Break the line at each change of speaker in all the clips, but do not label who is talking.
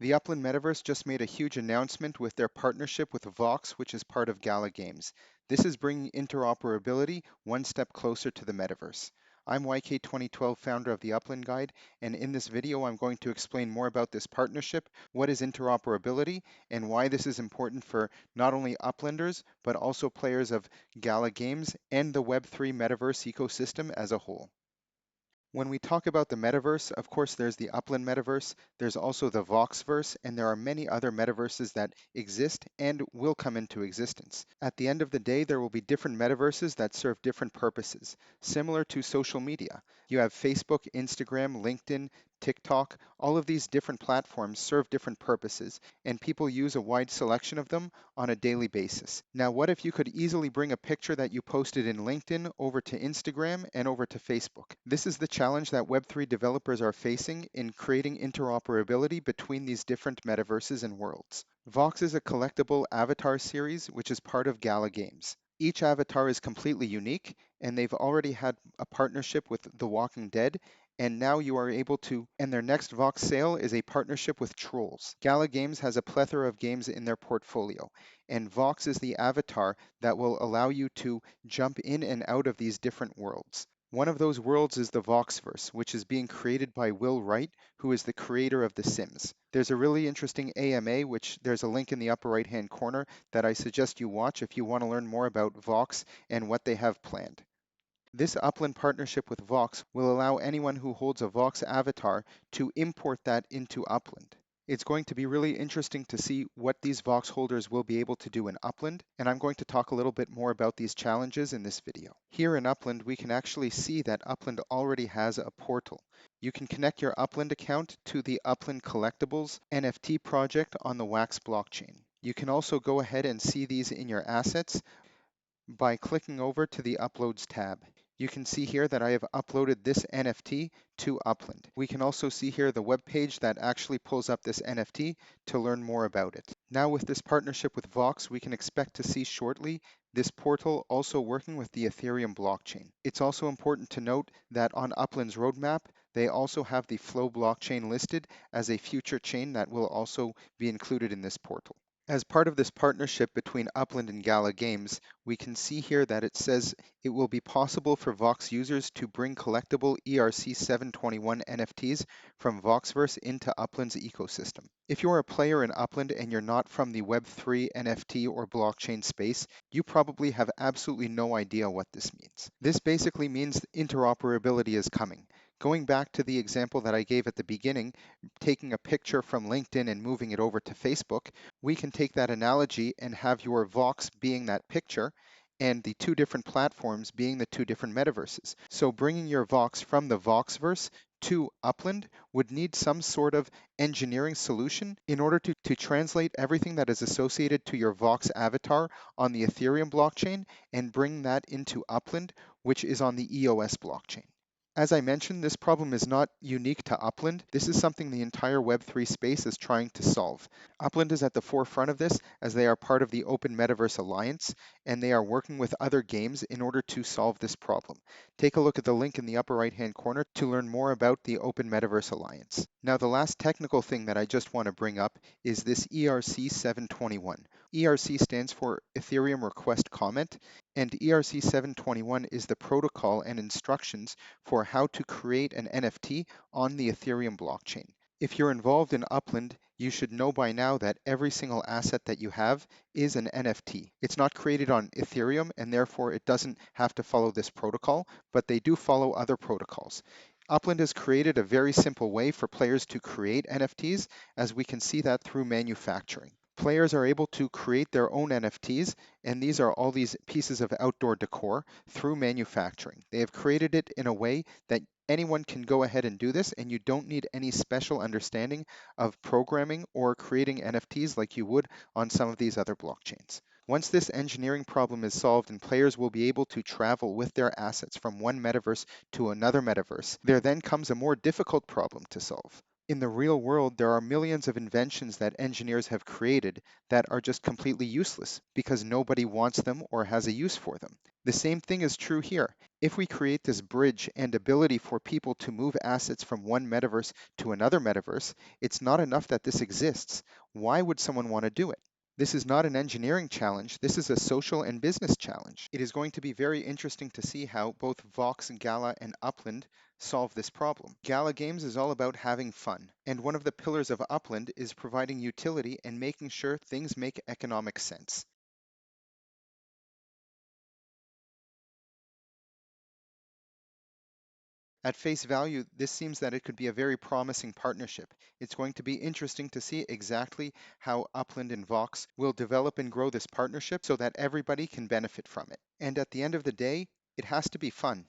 The Upland Metaverse just made a huge announcement with their partnership with Vox, which is part of Gala Games. This is bringing interoperability one step closer to the metaverse. I'm YK2012, founder of the Upland Guide, and in this video I'm going to explain more about this partnership, what is interoperability, and why this is important for not only Uplanders, but also players of Gala Games and the Web3 metaverse ecosystem as a whole. When we talk about the metaverse, of course, there's the Upland metaverse, there's also the VOXVerse, and there are many other metaverses that exist and will come into existence. At the end of the day, there will be different metaverses that serve different purposes, similar to social media. You have Facebook, Instagram, LinkedIn, TikTok, all of these different platforms serve different purposes, and people use a wide selection of them on a daily basis. Now, what if you could easily bring a picture that you posted in LinkedIn over to Instagram and over to Facebook? This is the challenge that Web3 developers are facing in creating interoperability between these different metaverses and worlds. Vox is a collectible avatar series which is part of Gala Games. Each avatar is completely unique, and they've already had a partnership with The Walking Dead, and now you are able to, and their next Vox sale is a partnership with Trolls. Gala Games has a plethora of games in their portfolio, and Vox is the avatar that will allow you to jump in and out of these different worlds. One of those worlds is the VOXVerse, which is being created by Will Wright, who is the creator of The Sims. There's a really interesting AMA, which there's a link in the upper right hand corner that I suggest you watch if you want to learn more about Vox and what they have planned. This Upland partnership with Vox will allow anyone who holds a Vox avatar to import that into Upland. It's going to be really interesting to see what these Vox holders will be able to do in Upland, and I'm going to talk a little bit more about these challenges in this video. Here in Upland, we can actually see that Upland already has a portal. You can connect your Upland account to the Upland Collectibles NFT project on the Wax blockchain. You can also go ahead and see these in your assets by clicking over to the Uploads tab. You can see here that I have uploaded this NFT to Upland. We can also see here the web page that actually pulls up this NFT to learn more about it. Now with this partnership with Vox, we can expect to see shortly this portal also working with the Ethereum blockchain. It's also important to note that on Upland's roadmap, they also have the Flow blockchain listed as a future chain that will also be included in this portal. As part of this partnership between Upland and Gala Games, we can see here that it says it will be possible for Vox users to bring collectible ERC721 NFTs from VOXVerse into Upland's ecosystem. If you're a player in Upland and you're not from the Web3 NFT or blockchain space, you probably have absolutely no idea what this means. This basically means interoperability is coming. Going back to the example that I gave at the beginning, taking a picture from LinkedIn and moving it over to Facebook, we can take that analogy and have your Vox being that picture and the two different platforms being the two different metaverses. So bringing your Vox from the VOXverse to Upland would need some sort of engineering solution in order to translate everything that is associated to your Vox avatar on the Ethereum blockchain and bring that into Upland, which is on the EOS blockchain. As I mentioned, this problem is not unique to Upland. This is something the entire Web3 space is trying to solve. Upland is at the forefront of this as they are part of the Open Metaverse Alliance, and they are working with other games in order to solve this problem. Take a look at the link in the upper right-hand corner to learn more about the Open Metaverse Alliance. Now, the last technical thing that I just want to bring up is this ERC721. ERC stands for Ethereum Request Comment, and ERC721 is the protocol and instructions for how to create an NFT on the Ethereum blockchain. If you're involved in Upland, you should know by now that every single asset that you have is an NFT. It's not created on Ethereum, and therefore it doesn't have to follow this protocol, but they do follow other protocols. Upland has created a very simple way for players to create NFTs, as we can see that through manufacturing. Players are able to create their own NFTs, and these are all these pieces of outdoor decor through manufacturing. They have created it in a way that anyone can go ahead and do this, and you don't need any special understanding of programming or creating NFTs like you would on some of these other blockchains. Once this engineering problem is solved and players will be able to travel with their assets from one metaverse to another metaverse, there then comes a more difficult problem to solve. In the real world, there are millions of inventions that engineers have created that are just completely useless because nobody wants them or has a use for them. The same thing is true here. If we create this bridge and ability for people to move assets from one metaverse to another metaverse, it's not enough that this exists. Why would someone want to do it? This is not an engineering challenge. This is a social and business challenge. It is going to be very interesting to see how both Vox, Gala, and Upland solve this problem. Gala Games is all about having fun, and one of the pillars of Upland is providing utility and making sure things make economic sense. At face value, this seems that it could be a very promising partnership. It's going to be interesting to see exactly how Upland and Vox will develop and grow this partnership so that everybody can benefit from it. And at the end of the day, it has to be fun.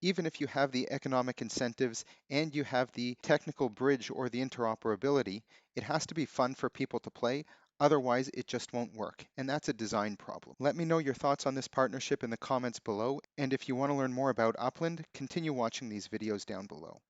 Even if you have the economic incentives and you have the technical bridge or the interoperability, it has to be fun for people to play. Otherwise, it just won't work. And that's a design problem. Let me know your thoughts on this partnership in the comments below. And if you want to learn more about Upland, continue watching these videos down below.